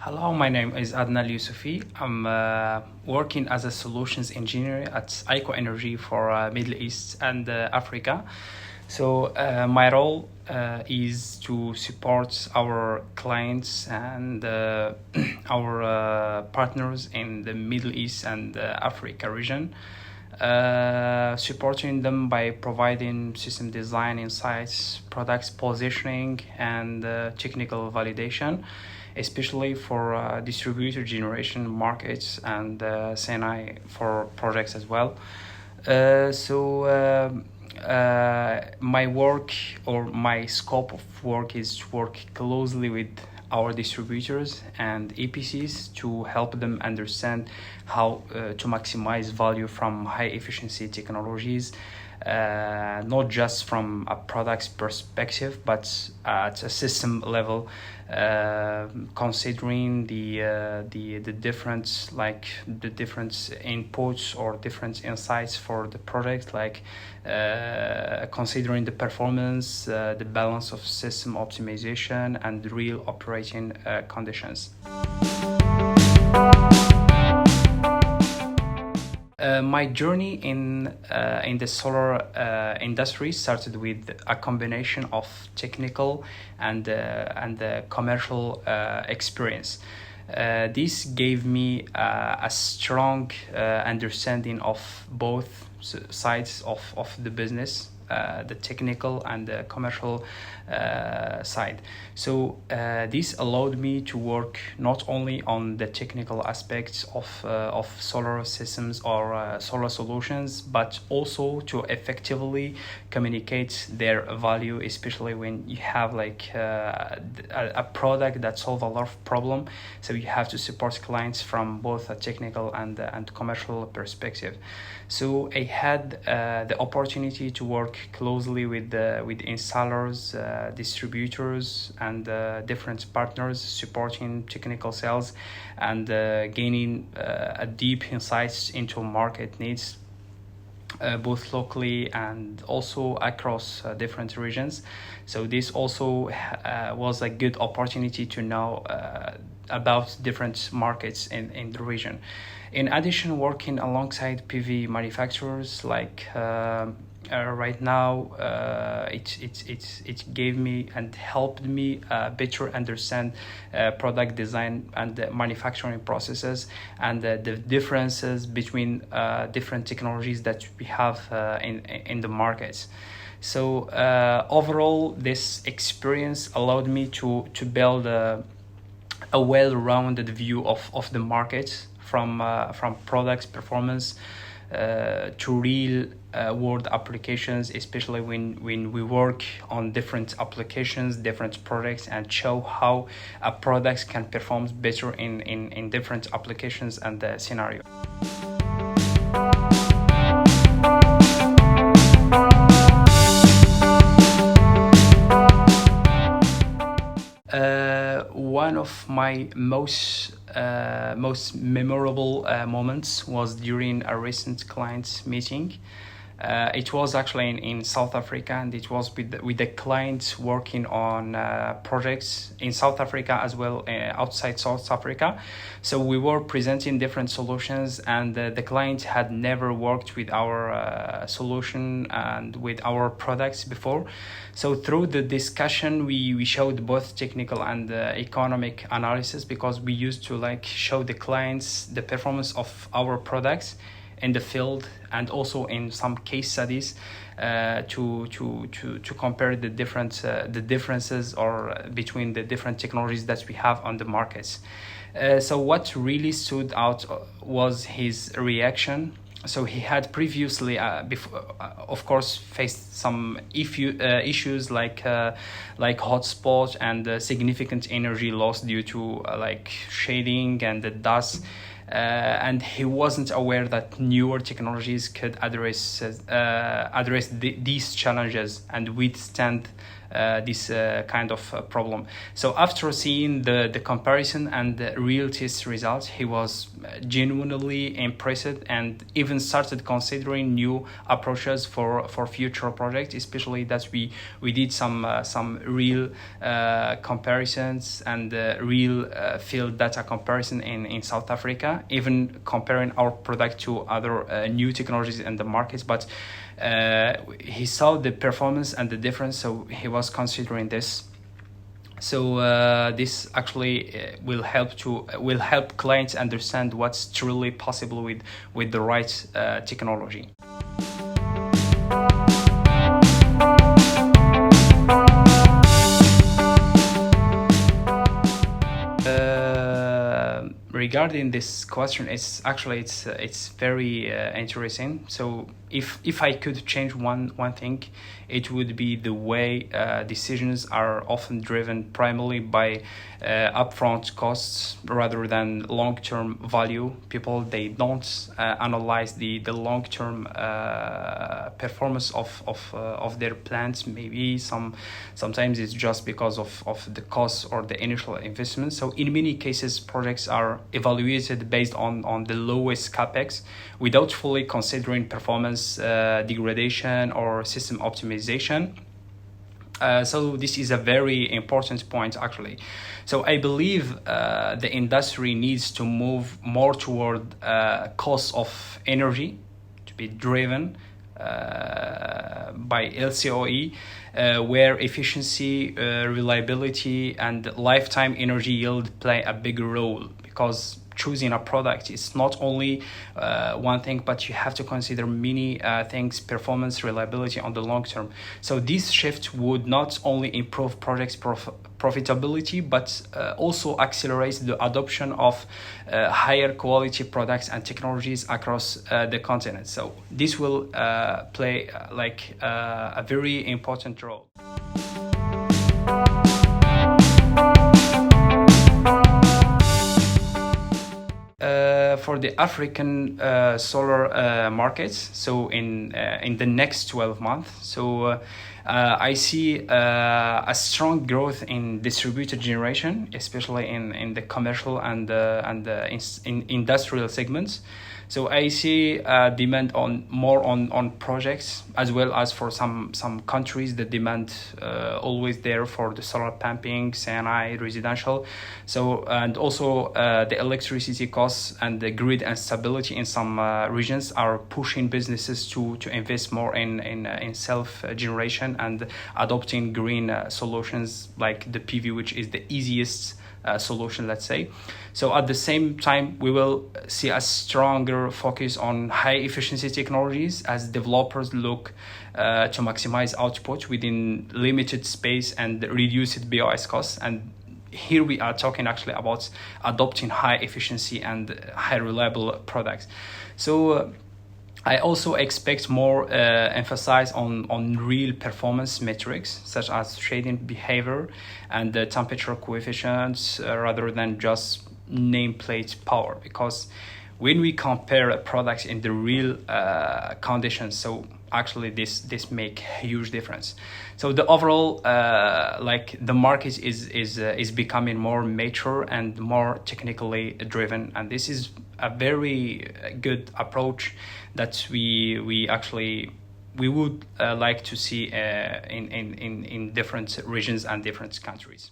Hello, my name is Adnane El Youssofi. I'm working as a solutions engineer at AIKO Energy for Middle East and Africa. My role is to support our clients and our partners in the Middle East and Africa region, supporting them by providing system design insights, products positioning, and technical validation, especially for distributor generation markets and CNI for projects as well. My work or my scope of work is to work closely with our distributors and EPCs to help them understand how to maximize value from high efficiency technologies, not just from a product's perspective, but at a system level, considering the different the different inputs or different insights for the product, considering the performance, the balance of system optimization, and real operating conditions. My journey in the solar industry started with a combination of technical and commercial experience. This gave me a strong understanding of both sides of the business, the technical and the commercial side. This allowed me to work not only on the technical aspects of solar systems or solar solutions, but also to effectively communicate their value, especially when you have a product that solves a lot of problem. So you have to support clients from both a technical and commercial perspective. So I had the opportunity to work closely with installers, distributors, and different partners, supporting technical sales and gaining a deep insights into market needs, both locally and also across different regions. So this also was a good opportunity to know about different markets in the region. In addition, working alongside PV manufacturers right now, it gave me and helped me better understand product design and the manufacturing processes and the differences between different technologies that we have in the markets. So overall, this experience allowed me to build a well-rounded view of the market, from products performance to real world applications, especially when we work on different applications, different products, and show how a product can perform better in different applications and scenario. One of my most memorable moments was during a recent client meeting. It was actually in South Africa, and it was with the clients working on projects in South Africa as well, outside South Africa. So we were presenting different solutions, and the client had never worked with our solution and with our products before. So through the discussion, we showed both technical and economic analysis, because we used to show the clients the performance of our products in the field, and also in some case studies to compare the differences or between the different technologies that we have on the markets. So what really stood out was his reaction. So he had previously, of course, faced some issues like hotspot and significant energy loss due to shading and the dust. And he wasn't aware that newer technologies could address these challenges and withstand this kind of problem. So after seeing the comparison and the real test results, he was genuinely impressed and even started considering new approaches for future projects, especially that we did some real comparisons and real field data comparison in South Africa, even comparing our product to other new technologies in the markets. But he saw the performance and the difference, so he was considering this. So this actually will help clients understand what's truly possible with the right technology. Regarding this question, it's very interesting. So if I could change one thing, it would be the way decisions are often driven primarily by upfront costs rather than long-term value. People, they don't analyze the long-term performance of their plants. Maybe sometimes it's just because of the cost or the initial investment. So in many cases, projects are evaluated based on the lowest capex without fully considering performance degradation or system optimization. So this is a very important point, actually. So I believe the industry needs to move more toward cost of energy to be driven by LCOE, where efficiency, reliability, and lifetime energy yield play a big role, because choosing a product is not only one thing, but you have to consider many things: performance, reliability on the long term. So this shift would not only improve projects' profitability, but also accelerates the adoption of higher quality products and technologies across the continent. So this will play a very important role. For the African solar markets, so in the next 12 months, so I see a strong growth in distributed generation, especially in the commercial and in industrial segments. So I see demand more on projects, as well as for some countries the demand always there for the solar pumping, CNI, residential. So, and also the electricity costs and the grid instability in some regions are pushing businesses to invest more in self generation and adopting green solutions like the PV, which is the easiest solution, let's say. So at the same time, we will see a stronger focus on high efficiency technologies as developers look to maximize output within limited space and reduce BOS costs. And here we are talking actually about adopting high efficiency and high reliable products. So I also expect more emphasis on real performance metrics, such as shading behavior and the temperature coefficients, rather than just nameplate power. Because when we compare products in the real conditions, so actually this make a huge difference. So the overall the market is becoming more mature and more technically driven, and this is a very good approach that we would like to see in different regions and different countries.